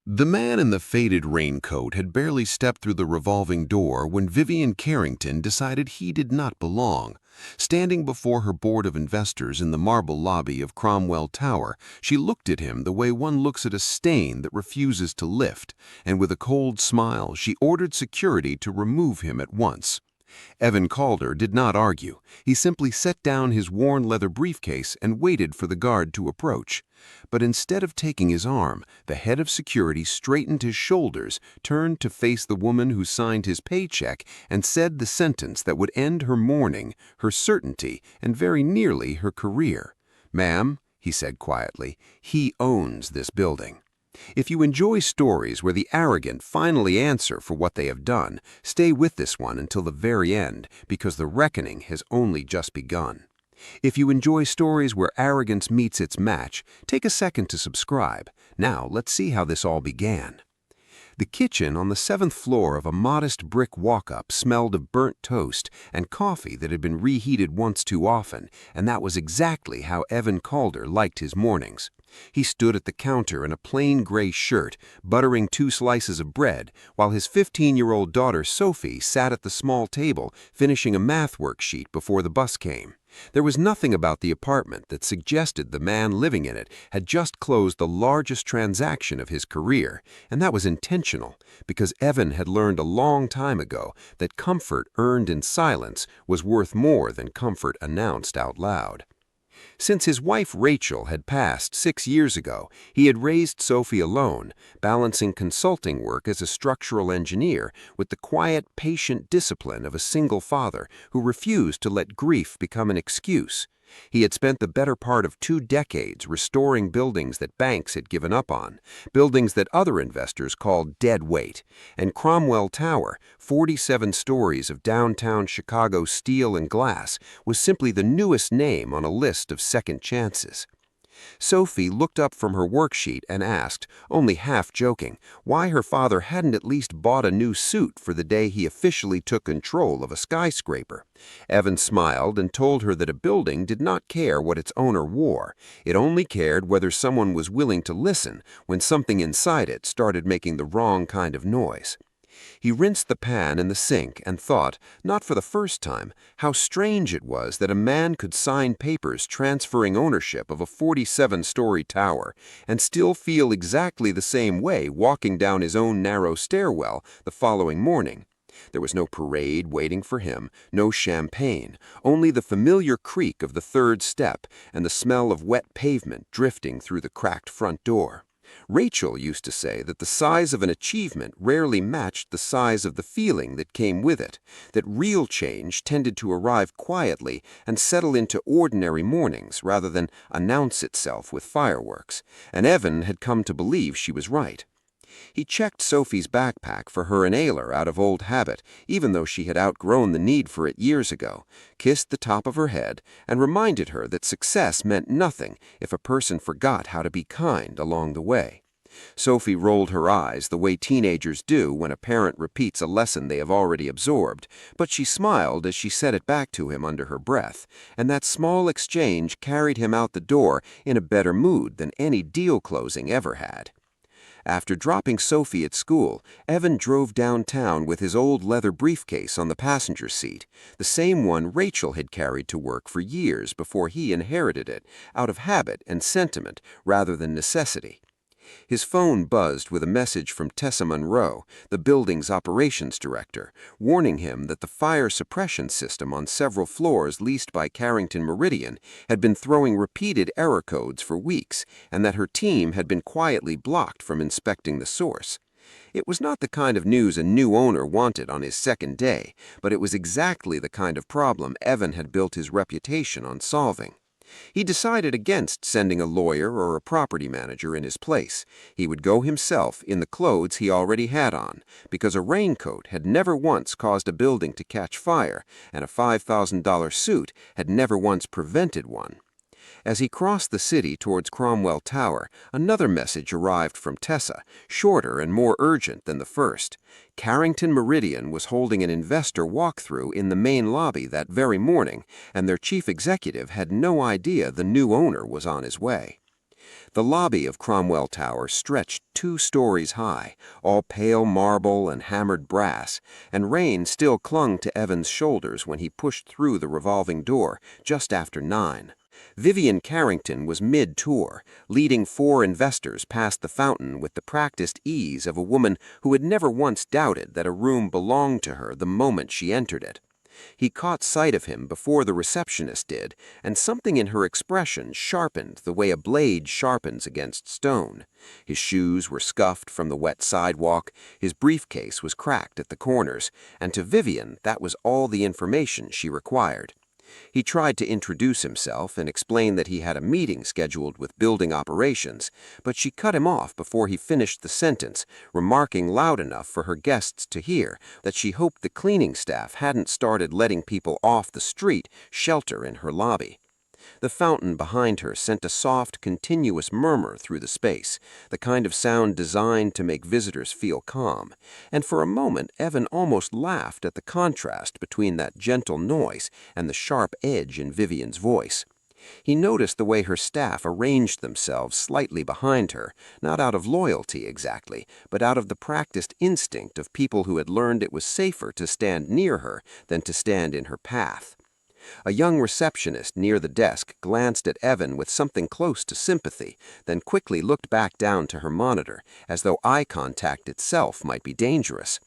The man in the faded raincoat had barely stepped through the revolving door when Vivian Carrington decided he did not belong. Standing before her board of investors in the marble lobby of Cromwell Tower, she looked at him the way one looks at a stain that refuses to lift, and with a cold smile she ordered security to remove him at once. Evan Calder did not argue. He simply set down his worn leather briefcase and waited for the guard to approach. But instead of taking his arm, the head of security straightened his shoulders, turned to face the woman who signed his paycheck, and said the sentence that would end her mourning, her certainty, and very nearly her career. "Ma'am," he said quietly, "he owns this building." If you enjoy stories where the arrogant finally answer for what they have done, stay with this one until the very end, because the reckoning has only just begun. If you enjoy stories where arrogance meets its match, take a second to subscribe. Now let's see how this all began. The kitchen on the 7th floor of a modest brick walk-up smelled of burnt toast and coffee that had been reheated once too often, and that was exactly how Evan Calder liked his mornings. He stood at the counter in a plain gray shirt, buttering 2 slices of bread, while his 15-year-old daughter Sophie sat at the small table finishing a math worksheet before the bus came. There was nothing about the apartment that suggested the man living in it had just closed the largest transaction of his career, and that was intentional, because Evan had learned a long time ago that comfort earned in silence was worth more than comfort announced out loud. Since his wife Rachel had passed 6 years ago, he had raised Sophie alone, balancing consulting work as a structural engineer with the quiet, patient discipline of a single father who refused to let grief become an excuse. He had spent the better part of 2 decades restoring buildings that banks had given up on, buildings that other investors called dead weight, and Cromwell Tower, 47 stories of downtown Chicago steel and glass, was simply the newest name on a list of second chances. Sophie looked up from her worksheet and asked, only half joking, why her father hadn't at least bought a new suit for the day he officially took control of a skyscraper. Evan smiled and told her that a building did not care what its owner wore. It only cared whether someone was willing to listen when something inside it started making the wrong kind of noise. He rinsed the pan in the sink and thought, not for the first time, how strange it was that a man could sign papers transferring ownership of a 47-story tower and still feel exactly the same way walking down his own narrow stairwell the following morning. There was no parade waiting for him, no champagne, only the familiar creak of the 3rd step and the smell of wet pavement drifting through the cracked front door. Rachel used to say that the size of an achievement rarely matched the size of the feeling that came with it, that real change tended to arrive quietly and settle into ordinary mornings rather than announce itself with fireworks, and Evan had come to believe she was right. He checked Sophie's backpack for her inhaler out of old habit, even though she had outgrown the need for it years ago, kissed the top of her head, and reminded her that success meant nothing if a person forgot how to be kind along the way. Sophie rolled her eyes the way teenagers do when a parent repeats a lesson they have already absorbed, but she smiled as she said it back to him under her breath, and that small exchange carried him out the door in a better mood than any deal closing ever had. After dropping Sophie at school, Evan drove downtown with his old leather briefcase on the passenger seat, the same one Rachel had carried to work for years before he inherited it, out of habit and sentiment rather than necessity. His phone buzzed with a message from Tessa Monroe, the building's operations director, warning him that the fire suppression system on several floors leased by Carrington Meridian had been throwing repeated error codes for weeks, and that her team had been quietly blocked from inspecting the source. It was not the kind of news a new owner wanted on his 2nd day, but it was exactly the kind of problem Evan had built his reputation on solving. He decided against sending a lawyer or a property manager in his place. He would go himself in the clothes he already had on, because a raincoat had never once caused a building to catch fire, and a $5,000 suit had never once prevented one. As he crossed the city towards Cromwell Tower, another message arrived from Tessa, shorter and more urgent than the first. Carrington Meridian was holding an investor walkthrough in the main lobby that very morning, and their chief executive had no idea the new owner was on his way. The lobby of Cromwell Tower stretched 2 stories high, all pale marble and hammered brass, and rain still clung to Evan's shoulders when he pushed through the revolving door just after 9. Vivian Carrington was mid-tour, leading 4 investors past the fountain with the practiced ease of a woman who had never once doubted that a room belonged to her the moment she entered it. He caught sight of him before the receptionist did, and something in her expression sharpened the way a blade sharpens against stone. His shoes were scuffed from the wet sidewalk, his briefcase was cracked at the corners, and to Vivian that was all the information she required. He tried to introduce himself and explain that he had a meeting scheduled with building operations, but she cut him off before he finished the sentence, remarking loud enough for her guests to hear that she hoped the cleaning staff hadn't started letting people off the street shelter in her lobby. The fountain behind her sent a soft, continuous murmur through the space, the kind of sound designed to make visitors feel calm, and for a moment Evan almost laughed at the contrast between that gentle noise and the sharp edge in Vivian's voice. He noticed the way her staff arranged themselves slightly behind her, not out of loyalty exactly, but out of the practiced instinct of people who had learned it was safer to stand near her than to stand in her path. A young receptionist near the desk glanced at Evan with something close to sympathy, then quickly looked back down to her monitor, as though eye contact itself might be dangerous.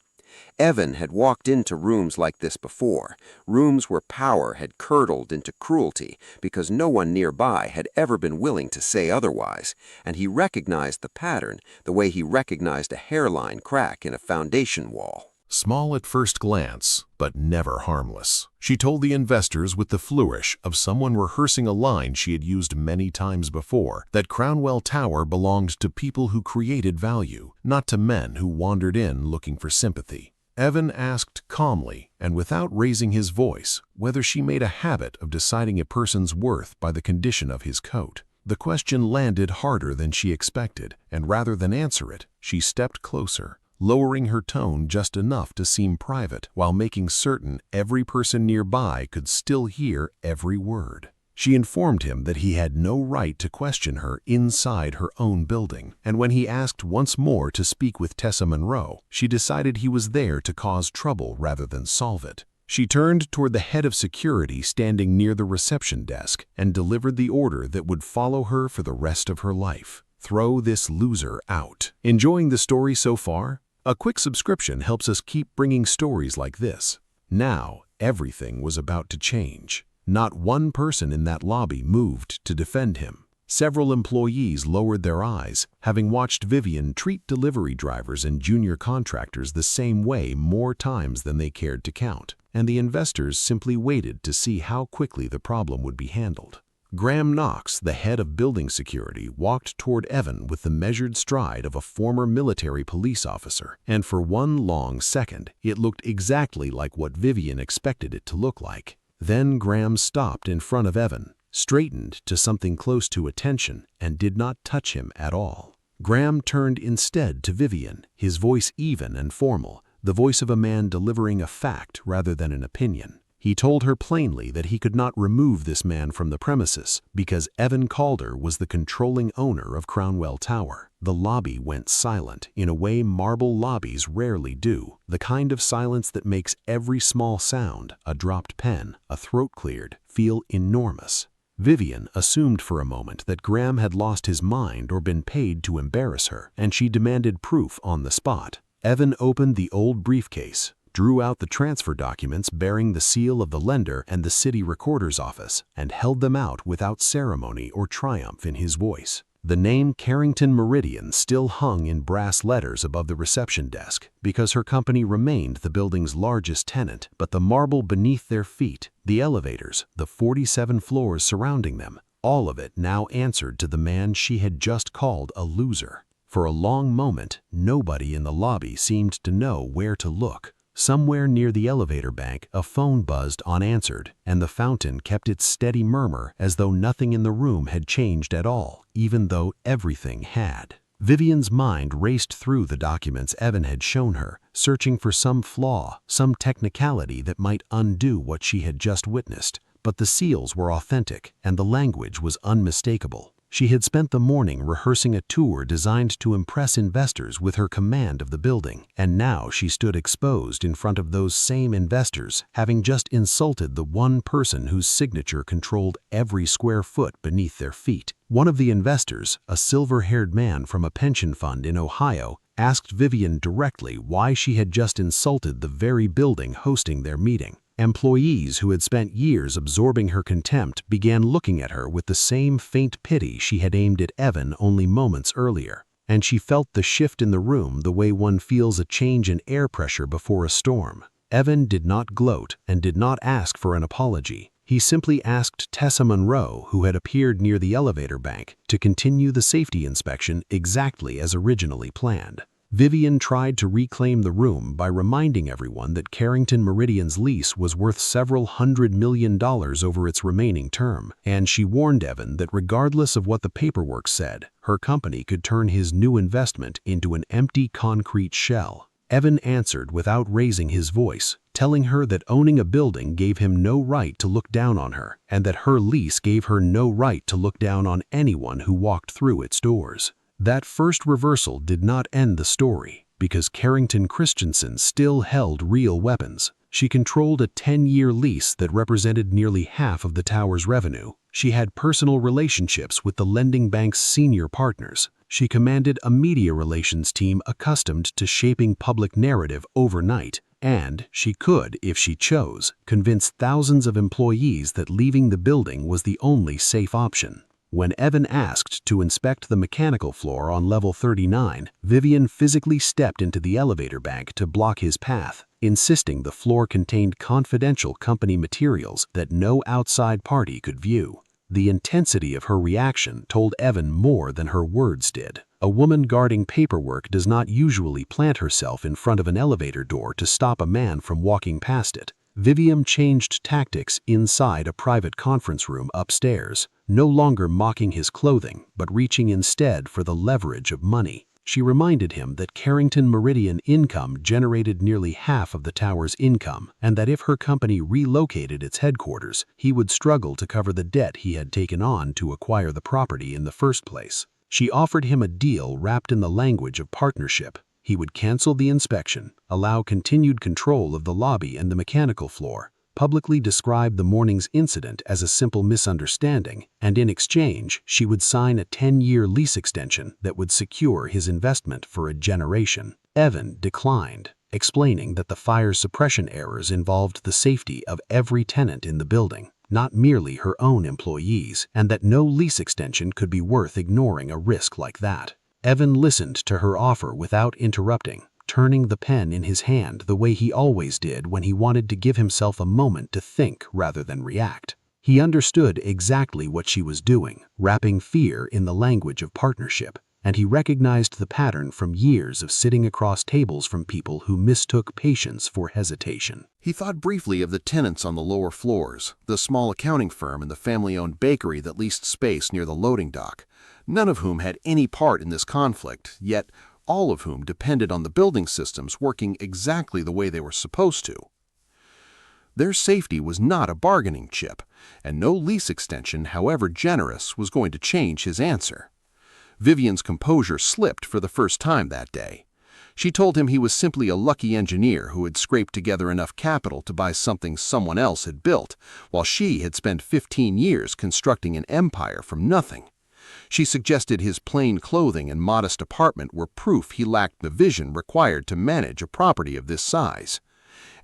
Evan had walked into rooms like this before, rooms where power had curdled into cruelty because no one nearby had ever been willing to say otherwise, and he recognized the pattern the way he recognized a hairline crack in a foundation wall. Small at first glance, but never harmless. She told the investors with the flourish of someone rehearsing a line she had used many times before, that Cromwell Tower belonged to people who created value, not to men who wandered in looking for sympathy. Evan asked calmly, and without raising his voice, whether she made a habit of deciding a person's worth by the condition of his coat. The question landed harder than she expected, and rather than answer it, she stepped closer, lowering her tone just enough to seem private while making certain every person nearby could still hear every word. She informed him that he had no right to question her inside her own building, and when he asked once more to speak with Tessa Monroe, she decided he was there to cause trouble rather than solve it. She turned toward the head of security standing near the reception desk and delivered the order that would follow her for the rest of her life. Throw this loser out. Enjoying the story so far? A quick subscription helps us keep bringing stories like this. Now, everything was about to change. Not one person in that lobby moved to defend him. Several employees lowered their eyes, having watched Vivian treat delivery drivers and junior contractors the same way more times than they cared to count, and the investors simply waited to see how quickly the problem would be handled. Graham Knox, the head of building security, walked toward Evan with the measured stride of a former military police officer, and for one long second, it looked exactly like what Vivian expected it to look like. Then Graham stopped in front of Evan, straightened to something close to attention, and did not touch him at all. Graham turned instead to Vivian, his voice even and formal, the voice of a man delivering a fact rather than an opinion. He told her plainly that he could not remove this man from the premises because Evan Calder was the controlling owner of Cromwell Tower. The lobby went silent in a way marble lobbies rarely do, the kind of silence that makes every small sound, a dropped pen, a throat cleared, feel enormous. Vivian assumed for a moment that Graham had lost his mind or been paid to embarrass her, and she demanded proof on the spot. Evan opened the old briefcase, drew out the transfer documents bearing the seal of the lender and the city recorder's office, and held them out without ceremony or triumph in his voice. The name Carrington Meridian still hung in brass letters above the reception desk because her company remained the building's largest tenant, but the marble beneath their feet, the elevators, the 47 floors surrounding them, all of it now answered to the man she had just called a loser. For a long moment, nobody in the lobby seemed to know where to look. Somewhere near the elevator bank, a phone buzzed unanswered, and the fountain kept its steady murmur as though nothing in the room had changed at all, even though everything had. Vivian's mind raced through the documents Evan had shown her, searching for some flaw, some technicality that might undo what she had just witnessed. But the seals were authentic, and the language was unmistakable. She had spent the morning rehearsing a tour designed to impress investors with her command of the building, and now she stood exposed in front of those same investors, having just insulted the one person whose signature controlled every square foot beneath their feet. One of the investors, a silver-haired man from a pension fund in Ohio, asked Vivian directly why she had just insulted the very building hosting their meeting. Employees who had spent years absorbing her contempt began looking at her with the same faint pity she had aimed at Evan only moments earlier, and she felt the shift in the room the way one feels a change in air pressure before a storm. Evan did not gloat and did not ask for an apology. He simply asked Tessa Monroe, who had appeared near the elevator bank, to continue the safety inspection exactly as originally planned. Vivian tried to reclaim the room by reminding everyone that Carrington Meridian's lease was worth several $100 million over its remaining term, and she warned Evan that regardless of what the paperwork said, her company could turn his new investment into an empty concrete shell. Evan answered without raising his voice, telling her that owning a building gave him no right to look down on her, and that her lease gave her no right to look down on anyone who walked through its doors. That first reversal did not end the story, because Carrington Christensen still held real weapons. She controlled a 10-year lease that represented nearly half of the tower's revenue. She had personal relationships with the lending bank's senior partners. She commanded a media relations team accustomed to shaping public narrative overnight, and she could, if she chose, convince thousands of employees that leaving the building was the only safe option. When Evan asked to inspect the mechanical floor on level 39, Vivian physically stepped into the elevator bank to block his path, insisting the floor contained confidential company materials that no outside party could view. The intensity of her reaction told Evan more than her words did. A woman guarding paperwork does not usually plant herself in front of an elevator door to stop a man from walking past it. Vivian changed tactics inside a private conference room upstairs, no longer mocking his clothing, but reaching instead for the leverage of money. She reminded him that Carrington Meridian income generated nearly half of the tower's income, and that if her company relocated its headquarters, he would struggle to cover the debt he had taken on to acquire the property in the first place. She offered him a deal wrapped in the language of partnership. He would cancel the inspection, allow continued control of the lobby and the mechanical floor, publicly describe the morning's incident as a simple misunderstanding, and in exchange, she would sign a 10-year lease extension that would secure his investment for a generation. Evan declined, explaining that the fire suppression errors involved the safety of every tenant in the building, not merely her own employees, and that no lease extension could be worth ignoring a risk like that. Evan listened to her offer without interrupting, turning the pen in his hand the way he always did when he wanted to give himself a moment to think rather than react. He understood exactly what she was doing, wrapping fear in the language of partnership, and he recognized the pattern from years of sitting across tables from people who mistook patience for hesitation. He thought briefly of the tenants on the lower floors, the small accounting firm and the family-owned bakery that leased space near the loading dock, none of whom had any part in this conflict, yet all of whom depended on the building systems working exactly the way they were supposed to. Their safety was not a bargaining chip, and no lease extension, however generous, was going to change his answer. Vivian's composure slipped for the first time that day. She told him he was simply a lucky engineer who had scraped together enough capital to buy something someone else had built, while she had spent 15 years constructing an empire from nothing. She suggested his plain clothing and modest apartment were proof he lacked the vision required to manage a property of this size.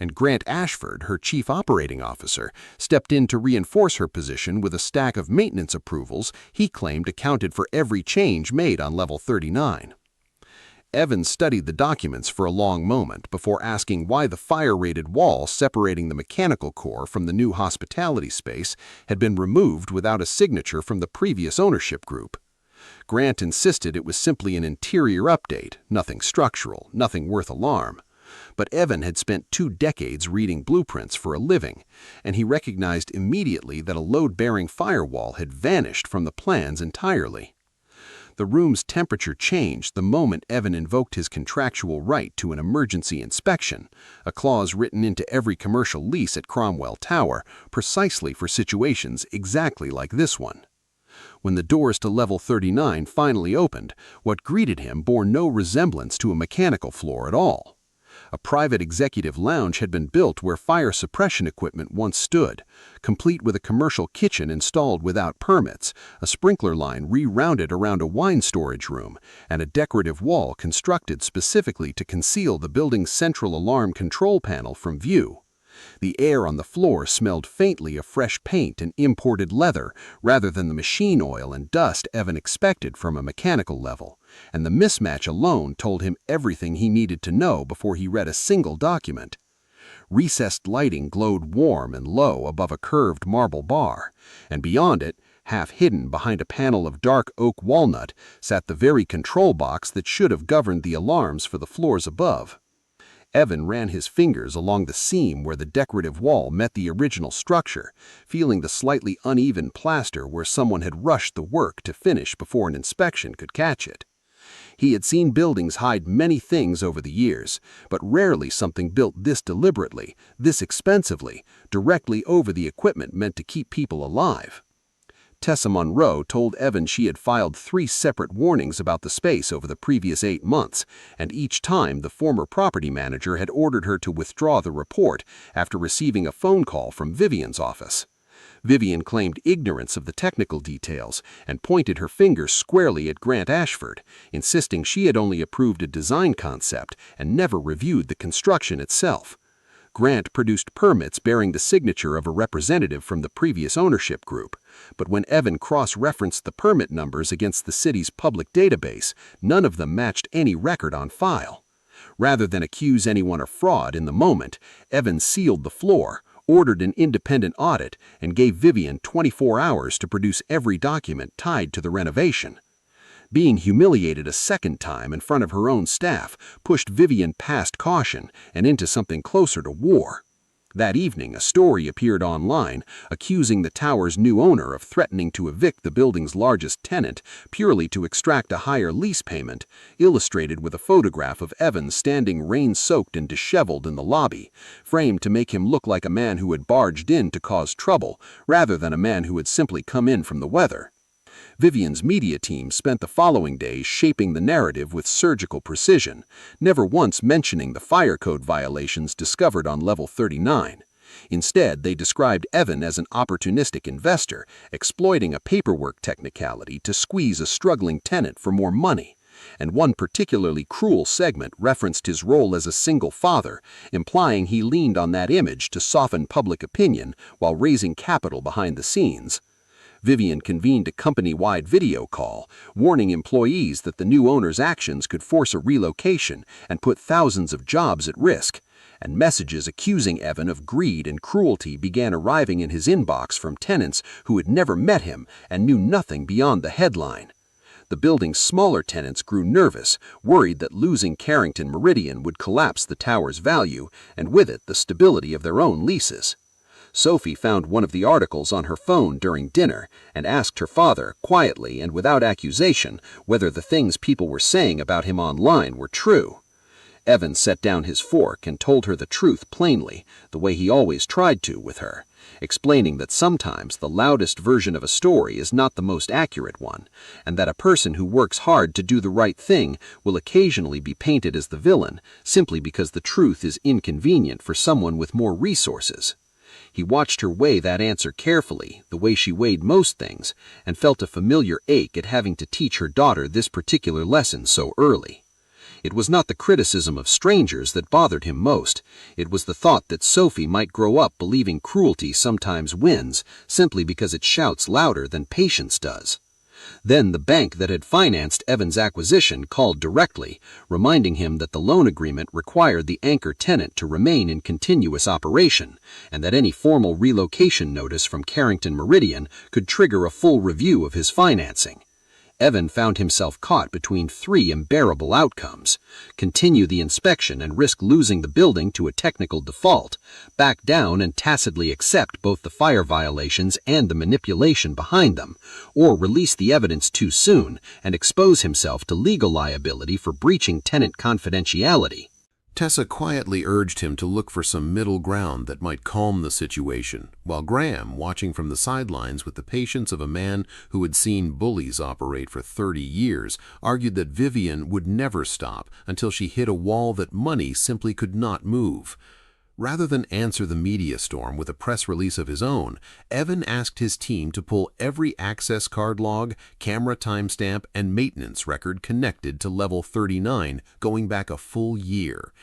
And Grant Ashford, her chief operating officer, stepped in to reinforce her position with a stack of maintenance approvals he claimed accounted for every change made on level 39. Evans studied the documents for a long moment before asking why the fire-rated wall separating the mechanical core from the new hospitality space had been removed without a signature from the previous ownership group. Grant insisted it was simply an interior update, nothing structural, nothing worth alarm. But Evan had spent 2 decades reading blueprints for a living, and he recognized immediately that a load-bearing firewall had vanished from the plans entirely. The room's temperature changed the moment Evan invoked his contractual right to an emergency inspection, a clause written into every commercial lease at Cromwell Tower precisely for situations exactly like this one. When the doors to level 39 finally opened, what greeted him bore no resemblance to a mechanical floor at all. A private executive lounge had been built where fire suppression equipment once stood, complete with a commercial kitchen installed without permits, a sprinkler line rerouted around a wine storage room, and a decorative wall constructed specifically to conceal the building's central alarm control panel from view. The air on the floor smelled faintly of fresh paint and imported leather rather than the machine oil and dust Evan expected from a mechanical level, and the mismatch alone told him everything he needed to know before he read a single document. Recessed lighting glowed warm and low above a curved marble bar, and beyond it, half hidden behind a panel of dark oak walnut, sat the very control box that should have governed the alarms for the floors above. Evan ran his fingers along the seam where the decorative wall met the original structure, feeling the slightly uneven plaster where someone had rushed the work to finish before an inspection could catch it. He had seen buildings hide many things over the years, but rarely something built this deliberately, this expensively, directly over the equipment meant to keep people alive. Tessa Monroe told Evan she had filed 3 separate warnings about the space over the previous 8 months, and each time the former property manager had ordered her to withdraw the report after receiving a phone call from Vivian's office. Vivian claimed ignorance of the technical details and pointed her finger squarely at Grant Ashford, insisting she had only approved a design concept and never reviewed the construction itself. Grant produced permits bearing the signature of a representative from the previous ownership group, but when Evan cross-referenced the permit numbers against the city's public database, none of them matched any record on file. Rather than accuse anyone of fraud in the moment, Evan sealed the floor, ordered an independent audit, and gave Vivian 24 hours to produce every document tied to the renovation. Being humiliated a second time in front of her own staff pushed Vivian past caution and into something closer to war. That evening, a story appeared online accusing the tower's new owner of threatening to evict the building's largest tenant purely to extract a higher lease payment, illustrated with a photograph of Evan standing rain-soaked and disheveled in the lobby, framed to make him look like a man who had barged in to cause trouble rather than a man who had simply come in from the weather. Vivian's media team spent the following days shaping the narrative with surgical precision, never once mentioning the fire code violations discovered on level 39. Instead, they described Evan as an opportunistic investor, exploiting a paperwork technicality to squeeze a struggling tenant for more money. And one particularly cruel segment referenced his role as a single father, implying he leaned on that image to soften public opinion while raising capital behind the scenes. Vivian convened a company-wide video call, warning employees that the new owner's actions could force a relocation and put thousands of jobs at risk, and messages accusing Evan of greed and cruelty began arriving in his inbox from tenants who had never met him and knew nothing beyond the headline. The building's smaller tenants grew nervous, worried that losing Carrington Meridian would collapse the tower's value, and with it the stability of their own leases. Sophie found one of the articles on her phone during dinner and asked her father, quietly and without accusation, whether the things people were saying about him online were true. Evan set down his fork and told her the truth plainly, the way he always tried to with her, explaining that sometimes the loudest version of a story is not the most accurate one, and that a person who works hard to do the right thing will occasionally be painted as the villain simply because the truth is inconvenient for someone with more resources. He watched her weigh that answer carefully, the way she weighed most things, and felt a familiar ache at having to teach her daughter this particular lesson so early. It was not the criticism of strangers that bothered him most. It was the thought that Sophie might grow up believing cruelty sometimes wins, simply because it shouts louder than patience does. Then the bank that had financed Evan's acquisition called directly, reminding him that the loan agreement required the anchor tenant to remain in continuous operation, and that any formal relocation notice from Carrington Meridian could trigger a full review of his financing. Evan found himself caught between 3 unbearable outcomes: continue the inspection and risk losing the building to a technical default, back down and tacitly accept both the fire violations and the manipulation behind them, or release the evidence too soon and expose himself to legal liability for breaching tenant confidentiality. Tessa quietly urged him to look for some middle ground that might calm the situation, while Graham, watching from the sidelines with the patience of a man who had seen bullies operate for 30 years, argued that Vivian would never stop until she hit a wall that money simply could not move. Rather than answer the media storm with a press release of his own, Evan asked his team to pull every access card log, camera timestamp, and maintenance record connected to Level 39 going back a full year.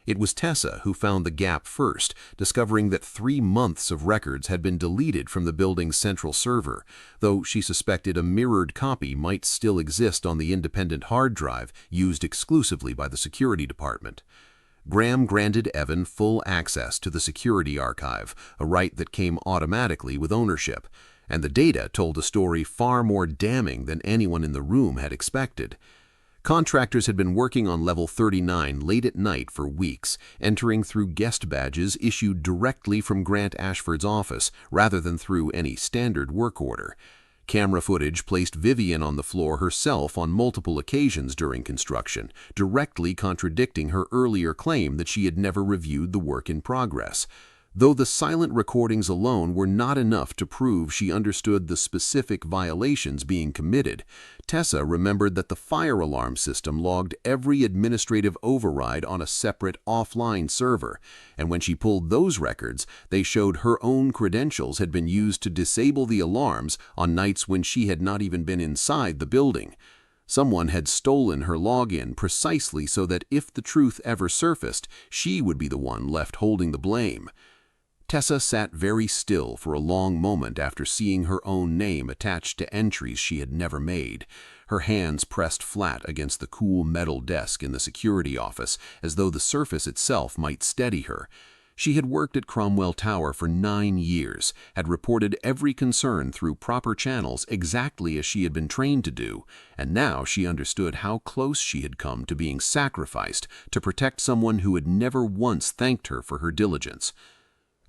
It was Tessa who found the gap first, discovering that 3 months of records had been deleted from the building's central server, though she suspected a mirrored copy might still exist on the independent hard drive used exclusively by the security department. Graham granted Evan full access to the security archive, a right that came automatically with ownership, and the data told a story far more damning than anyone in the room had expected. Contractors had been working on Level 39 late at night for weeks, entering through guest badges issued directly from Grant Ashford's office rather than through any standard work order. Camera footage placed Vivian on the floor herself on multiple occasions during construction, directly contradicting her earlier claim that she had never reviewed the work in progress. Though the silent recordings alone were not enough to prove she understood the specific violations being committed, Tessa remembered that the fire alarm system logged every administrative override on a separate offline server, and when she pulled those records, they showed her own credentials had been used to disable the alarms on nights when she had not even been inside the building. Someone had stolen her login precisely so that if the truth ever surfaced, she would be the one left holding the blame. Tessa sat very still for a long moment after seeing her own name attached to entries she had never made, her hands pressed flat against the cool metal desk in the security office as though the surface itself might steady her. She had worked at Cromwell Tower for 9 years, had reported every concern through proper channels exactly as she had been trained to do, and now she understood how close she had come to being sacrificed to protect someone who had never once thanked her for her diligence.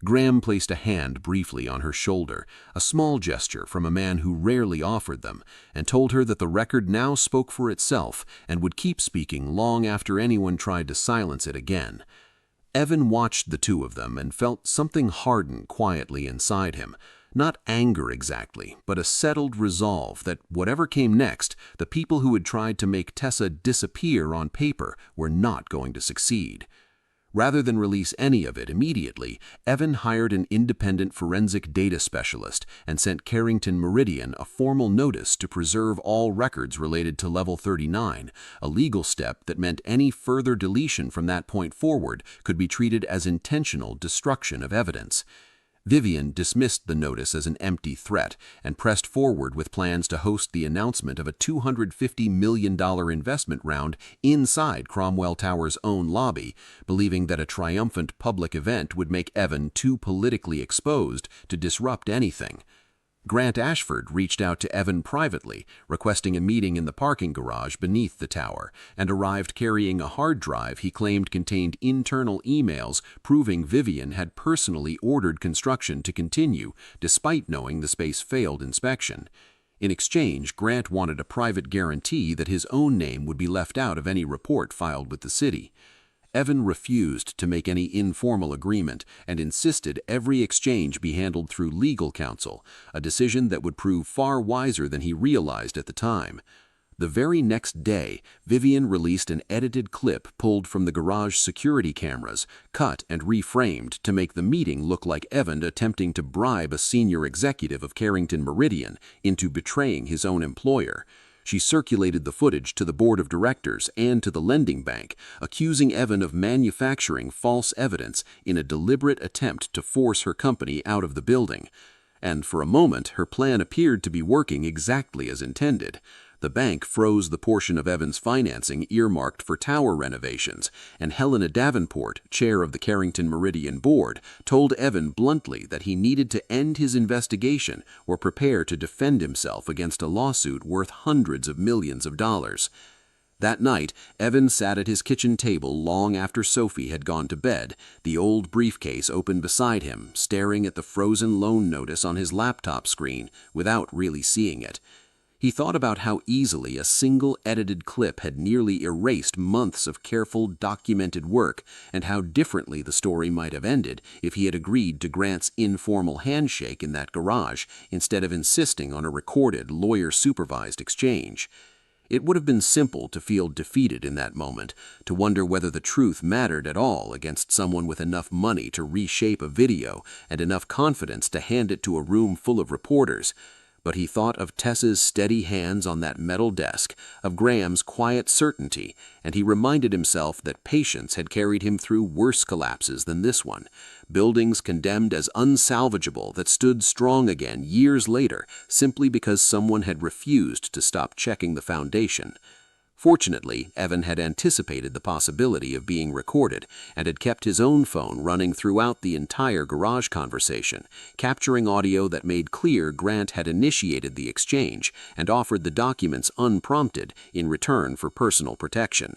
Graham placed a hand briefly on her shoulder, a small gesture from a man who rarely offered them, and told her that the record now spoke for itself and would keep speaking long after anyone tried to silence it again. Evan watched the two of them and felt something harden quietly inside him. Not anger exactly, but a settled resolve that whatever came next, the people who had tried to make Tessa disappear on paper were not going to succeed. Rather than release any of it immediately, Evan hired an independent forensic data specialist and sent Carrington Meridian a formal notice to preserve all records related to Level 39, a legal step that meant any further deletion from that point forward could be treated as intentional destruction of evidence. Vivian dismissed the notice as an empty threat and pressed forward with plans to host the announcement of a $250 million investment round inside Cromwell Tower's own lobby, believing that a triumphant public event would make Evan too politically exposed to disrupt anything. Grant Ashford reached out to Evan privately, requesting a meeting in the parking garage beneath the tower, and arrived carrying a hard drive he claimed contained internal emails proving Vivian had personally ordered construction to continue, despite knowing the space failed inspection. In exchange, Grant wanted a private guarantee that his own name would be left out of any report filed with the city. Evan refused to make any informal agreement and insisted every exchange be handled through legal counsel, a decision that would prove far wiser than he realized at the time. The very next day, Vivian released an edited clip pulled from the garage security cameras, cut and reframed to make the meeting look like Evan attempting to bribe a senior executive of Carrington Meridian into betraying his own employer. She circulated the footage to the board of directors and to the lending bank, accusing Evan of manufacturing false evidence in a deliberate attempt to force her company out of the building. And for a moment, her plan appeared to be working exactly as intended. The bank froze the portion of Evan's financing earmarked for tower renovations, and Helena Davenport, chair of the Carrington Meridian board, told Evan bluntly that he needed to end his investigation or prepare to defend himself against a lawsuit worth hundreds of millions of dollars. That night, Evan sat at his kitchen table long after Sophie had gone to bed, the old briefcase open beside him, staring at the frozen loan notice on his laptop screen without really seeing it. He thought about how easily a single edited clip had nearly erased months of careful, documented work, and how differently the story might have ended if he had agreed to Grant's informal handshake in that garage instead of insisting on a recorded, lawyer-supervised exchange. It would have been simple to feel defeated in that moment, to wonder whether the truth mattered at all against someone with enough money to reshape a video and enough confidence to hand it to a room full of reporters. But he thought of Tessa's steady hands on that metal desk, of Graham's quiet certainty, and he reminded himself that patience had carried him through worse collapses than this one, buildings condemned as unsalvageable that stood strong again years later simply because someone had refused to stop checking the foundation. Fortunately, Evan had anticipated the possibility of being recorded and had kept his own phone running throughout the entire garage conversation, capturing audio that made clear Grant had initiated the exchange and offered the documents unprompted in return for personal protection.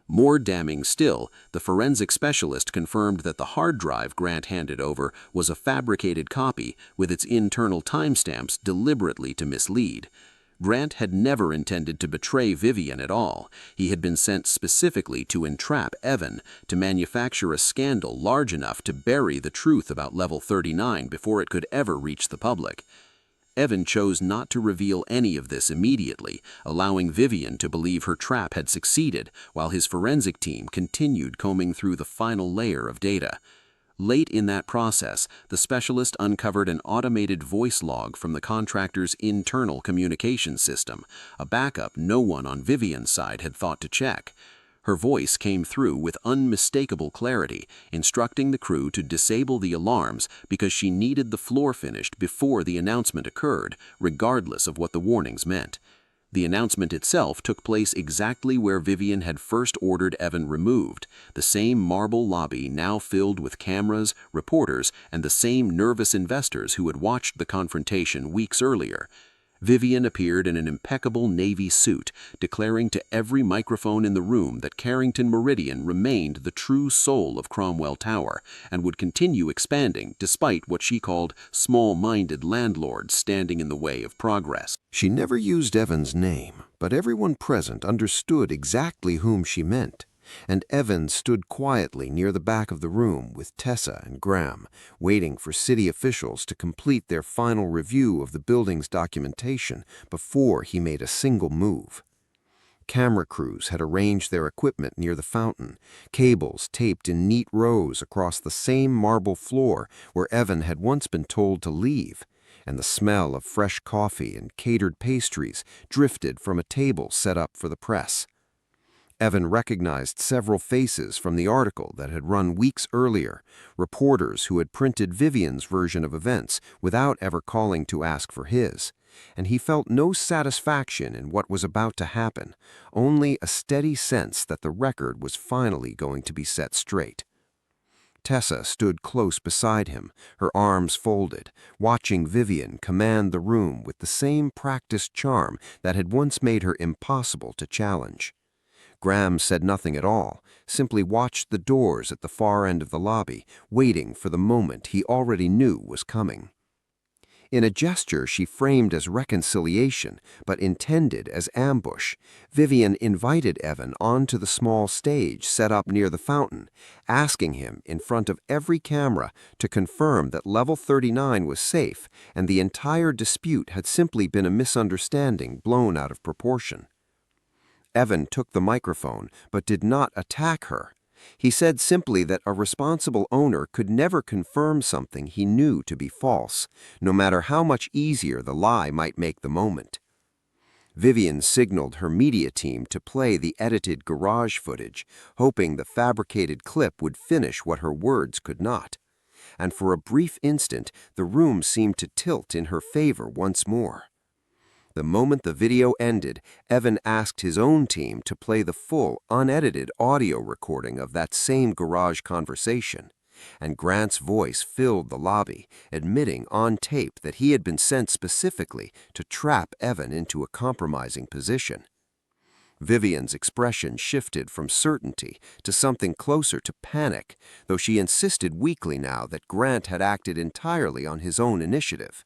More damning still, the forensic specialist confirmed that the hard drive Grant handed over was a fabricated copy with its internal timestamps deliberately to mislead. Grant had never intended to betray Vivian at all. He had been sent specifically to entrap Evan, to manufacture a scandal large enough to bury the truth about Level 39 before it could ever reach the public. Evan chose not to reveal any of this immediately, allowing Vivian to believe her trap had succeeded while his forensic team continued combing through the final layer of data. Late in that process, the specialist uncovered an automated voice log from the contractor's internal communication system, a backup no one on Vivian's side had thought to check. Her voice came through with unmistakable clarity, instructing the crew to disable the alarms because she needed the floor finished before the announcement occurred, regardless of what the warnings meant. The announcement itself took place exactly where Vivian had first ordered Evan removed, the same marble lobby now filled with cameras, reporters, and the same nervous investors who had watched the confrontation weeks earlier. Vivian appeared in an impeccable navy suit, declaring to every microphone in the room that Carrington Meridian remained the true soul of Cromwell Tower and would continue expanding despite what she called small-minded landlords standing in the way of progress. She never used Evan's name, but everyone present understood exactly whom she meant. And Evan stood quietly near the back of the room with Tessa and Graham, waiting for city officials to complete their final review of the building's documentation before he made a single move. Camera crews had arranged their equipment near the fountain, cables taped in neat rows across the same marble floor where Evan had once been told to leave, and the smell of fresh coffee and catered pastries drifted from a table set up for the press. Evan recognized several faces from the article that had run weeks earlier, reporters who had printed Vivian's version of events without ever calling to ask for his, and he felt no satisfaction in what was about to happen, only a steady sense that the record was finally going to be set straight. Tessa stood close beside him, her arms folded, watching Vivian command the room with the same practiced charm that had once made her impossible to challenge. Graham said nothing at all, simply watched the doors at the far end of the lobby, waiting for the moment he already knew was coming. In a gesture she framed as reconciliation, but intended as ambush, Vivian invited Evan onto the small stage set up near the fountain, asking him, in front of every camera, to confirm that Level 39 was safe and the entire dispute had simply been a misunderstanding blown out of proportion. Evan took the microphone, but did not attack her. He said simply that a responsible owner could never confirm something he knew to be false, no matter how much easier the lie might make the moment. Vivian signaled her media team to play the edited garage footage, hoping the fabricated clip would finish what her words could not. And for a brief instant, the room seemed to tilt in her favor once more. The moment the video ended, Evan asked his own team to play the full, unedited audio recording of that same garage conversation, and Grant's voice filled the lobby, admitting on tape that he had been sent specifically to trap Evan into a compromising position. Vivian's expression shifted from certainty to something closer to panic, though she insisted weakly now that Grant had acted entirely on his own initiative.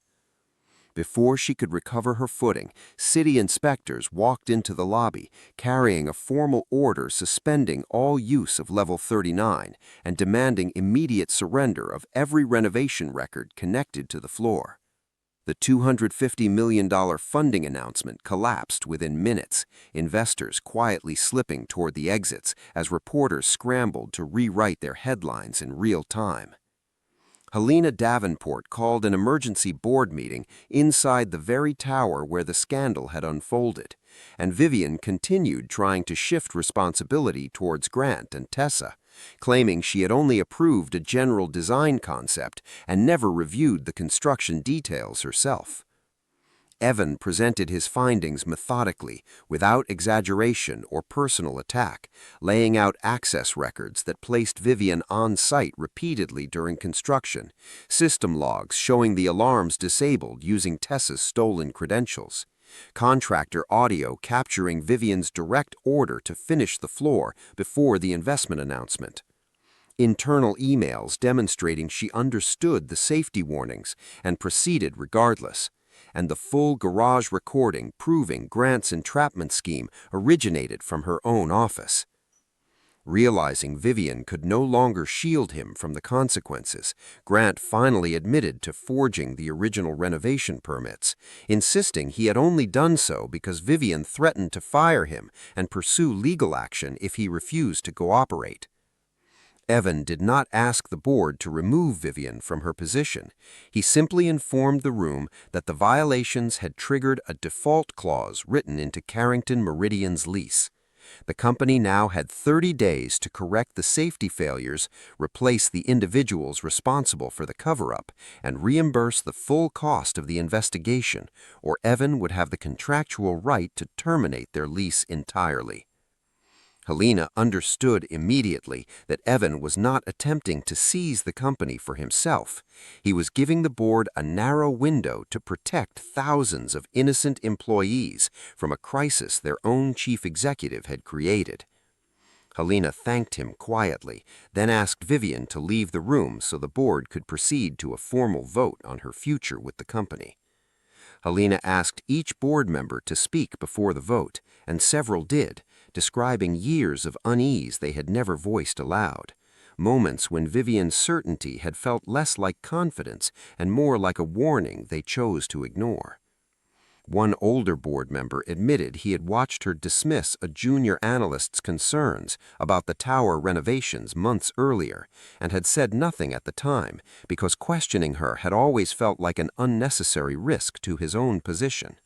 Before she could recover her footing, city inspectors walked into the lobby, carrying a formal order suspending all use of Level 39 and demanding immediate surrender of every renovation record connected to the floor. The $250 million funding announcement collapsed within minutes, investors quietly slipping toward the exits as reporters scrambled to rewrite their headlines in real time. Helena Davenport called an emergency board meeting inside the very tower where the scandal had unfolded, and Vivian continued trying to shift responsibility towards Grant and Tessa, claiming she had only approved a general design concept and never reviewed the construction details herself. Evan presented his findings methodically, without exaggeration or personal attack, laying out access records that placed Vivian on site repeatedly during construction, system logs showing the alarms disabled using Tessa's stolen credentials, contractor audio capturing Vivian's direct order to finish the floor before the investment announcement, internal emails demonstrating she understood the safety warnings and proceeded regardless, and the full garage recording proving Grant's entrapment scheme originated from her own office. Realizing Vivian could no longer shield him from the consequences, Grant finally admitted to forging the original renovation permits, insisting he had only done so because Vivian threatened to fire him and pursue legal action if he refused to cooperate. Evan did not ask the board to remove Vivian from her position. He simply informed the room that the violations had triggered a default clause written into Carrington Meridian's lease. The company now had 30 days to correct the safety failures, replace the individuals responsible for the cover-up, and reimburse the full cost of the investigation, or Evan would have the contractual right to terminate their lease entirely. Helena understood immediately that Evan was not attempting to seize the company for himself. He was giving the board a narrow window to protect thousands of innocent employees from a crisis their own chief executive had created. Helena thanked him quietly, then asked Vivian to leave the room so the board could proceed to a formal vote on her future with the company. Helena asked each board member to speak before the vote, and several did, describing years of unease they had never voiced aloud, moments when Vivian's certainty had felt less like confidence and more like a warning they chose to ignore. One older board member admitted he had watched her dismiss a junior analyst's concerns about the tower renovations months earlier and had said nothing at the time because questioning her had always felt like an unnecessary risk to his own position.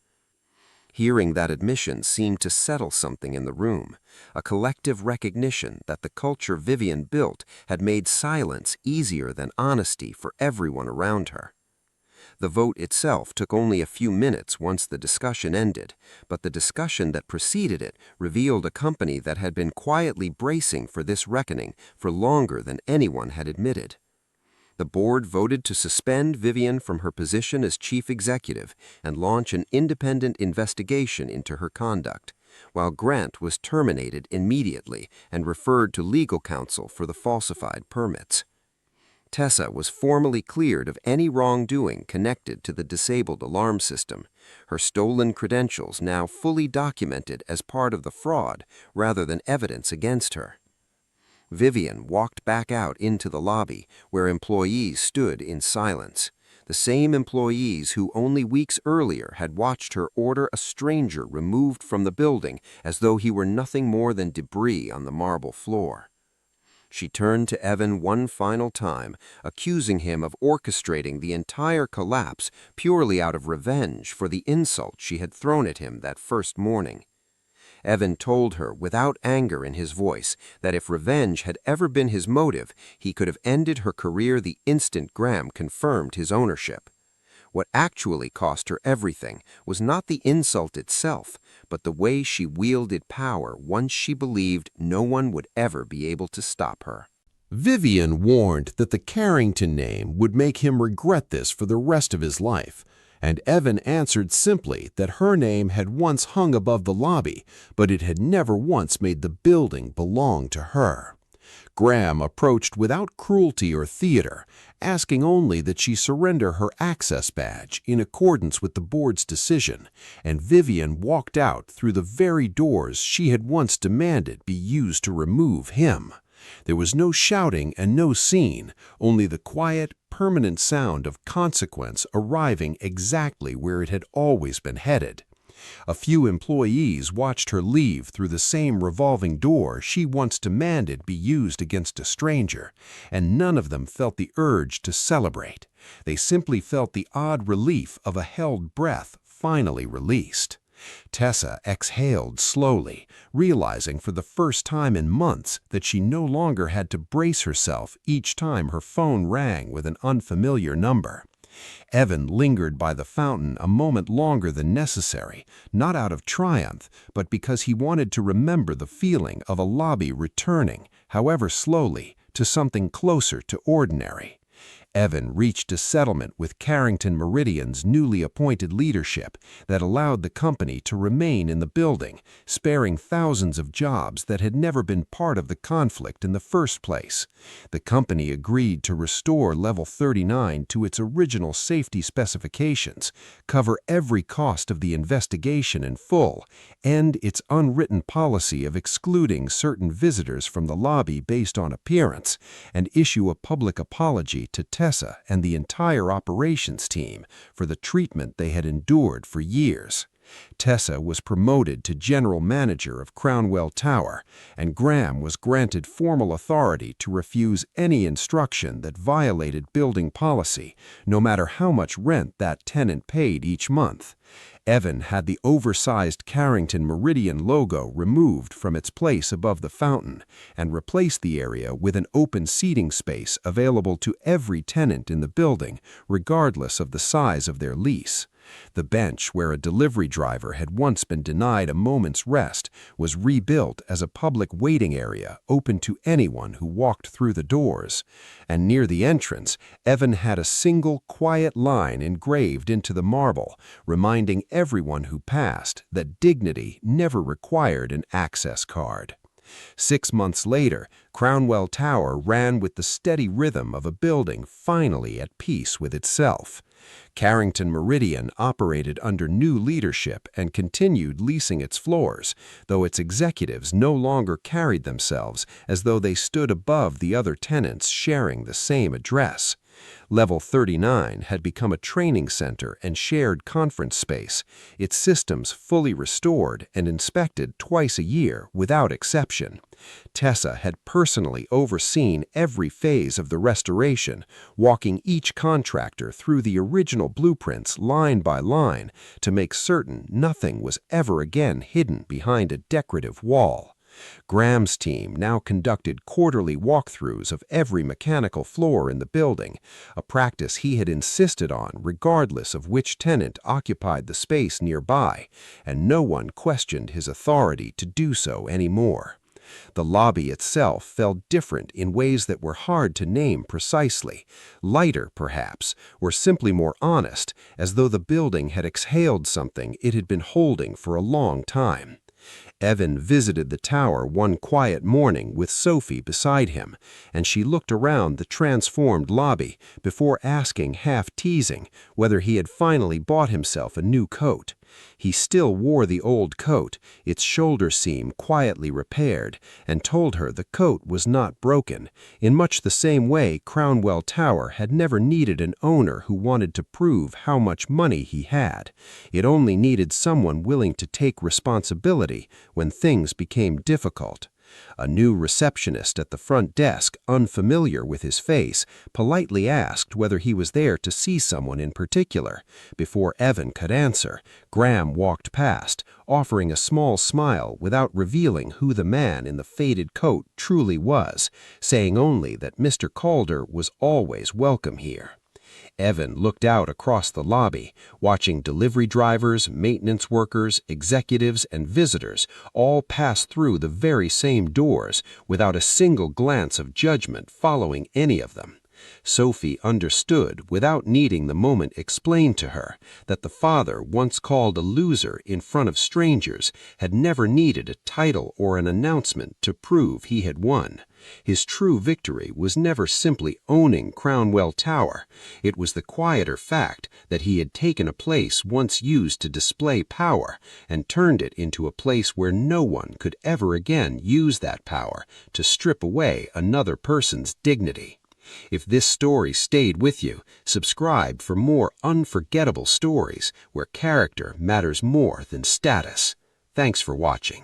Hearing that admission seemed to settle something in the room, a collective recognition that the culture Vivian built had made silence easier than honesty for everyone around her. The vote itself took only a few minutes once the discussion ended, but the discussion that preceded it revealed a company that had been quietly bracing for this reckoning for longer than anyone had admitted. The board voted to suspend Vivian from her position as chief executive and launch an independent investigation into her conduct, while Grant was terminated immediately and referred to legal counsel for the falsified permits. Tessa was formally cleared of any wrongdoing connected to the disabled alarm system, her stolen credentials now fully documented as part of the fraud rather than evidence against her. Vivian walked back out into the lobby, where employees stood in silence, the same employees who only weeks earlier had watched her order a stranger removed from the building as though he were nothing more than debris on the marble floor. She turned to Evan one final time, accusing him of orchestrating the entire collapse purely out of revenge for the insult she had thrown at him that first morning. Evan told her without anger in his voice that if revenge had ever been his motive, he could have ended her career the instant Graham confirmed his ownership. What actually cost her everything was not the insult itself, but the way she wielded power once she believed no one would ever be able to stop her. Vivian warned that the Carrington name would make him regret this for the rest of his life, and Evan answered simply that her name had once hung above the lobby, but it had never once made the building belong to her. Graham approached without cruelty or theater, asking only that she surrender her access badge in accordance with the board's decision, and Vivian walked out through the very doors she had once demanded be used to remove him. There was no shouting and no scene, only the quiet, permanent sound of consequence arriving exactly where it had always been headed. A few employees watched her leave through the same revolving door she once demanded be used against a stranger, and none of them felt the urge to celebrate. They simply felt the odd relief of a held breath finally released. Tessa exhaled slowly, realizing for the first time in months that she no longer had to brace herself each time her phone rang with an unfamiliar number. Evan lingered by the fountain a moment longer than necessary, not out of triumph, but because he wanted to remember the feeling of a lobby returning, however slowly, to something closer to ordinary. Evan reached a settlement with Carrington Meridian's newly appointed leadership that allowed the company to remain in the building, sparing thousands of jobs that had never been part of the conflict in the first place. The company agreed to restore Level 39 to its original safety specifications, cover every cost of the investigation in full, end its unwritten policy of excluding certain visitors from the lobby based on appearance, and issue a public apology to Tessa and the entire operations team for the treatment they had endured for years. Tessa was promoted to general manager of Crownwell Tower, and Graham was granted formal authority to refuse any instruction that violated building policy, no matter how much rent that tenant paid each month. Evan had the oversized Carrington Meridian logo removed from its place above the fountain and replaced the area with an open seating space available to every tenant in the building, regardless of the size of their lease. The bench where a delivery driver had once been denied a moment's rest was rebuilt as a public waiting area open to anyone who walked through the doors. And near the entrance, Evan had a single quiet line engraved into the marble, reminding everyone who passed that dignity never required an access card. 6 months later, Crownwell Tower ran with the steady rhythm of a building finally at peace with itself. Carrington Meridian operated under new leadership and continued leasing its floors, though its executives no longer carried themselves as though they stood above the other tenants sharing the same address. Level 39 had become a training center and shared conference space, its systems fully restored and inspected twice a year without exception. Tessa had personally overseen every phase of the restoration, walking each contractor through the original blueprints line by line to make certain nothing was ever again hidden behind a decorative wall. Graham's team now conducted quarterly walkthroughs of every mechanical floor in the building, a practice he had insisted on regardless of which tenant occupied the space nearby, and no one questioned his authority to do so anymore. The lobby itself felt different in ways that were hard to name precisely, lighter perhaps, or simply more honest, as though the building had exhaled something it had been holding for a long time. Evan visited the tower one quiet morning with Sophie beside him, and she looked around the transformed lobby before asking, half-teasing, whether he had finally bought himself a new coat. He still wore the old coat, its shoulder seam quietly repaired, and told her the coat was not broken, in much the same way Crownwell Tower had never needed an owner who wanted to prove how much money he had. It only needed someone willing to take responsibility when things became difficult. A new receptionist at the front desk, unfamiliar with his face, politely asked whether he was there to see someone in particular. Before Evan could answer, Graham walked past, offering a small smile without revealing who the man in the faded coat truly was, saying only that Mr. Calder was always welcome here. Evan looked out across the lobby, watching delivery drivers, maintenance workers, executives, and visitors all pass through the very same doors without a single glance of judgment following any of them. Sophie understood, without needing the moment explained to her, that the father, once called a loser in front of strangers, had never needed a title or an announcement to prove he had won. His true victory was never simply owning Crownwell Tower. It was the quieter fact that he had taken a place once used to display power and turned it into a place where no one could ever again use that power to strip away another person's dignity. If this story stayed with you, subscribe for more unforgettable stories where character matters more than status. Thanks for watching.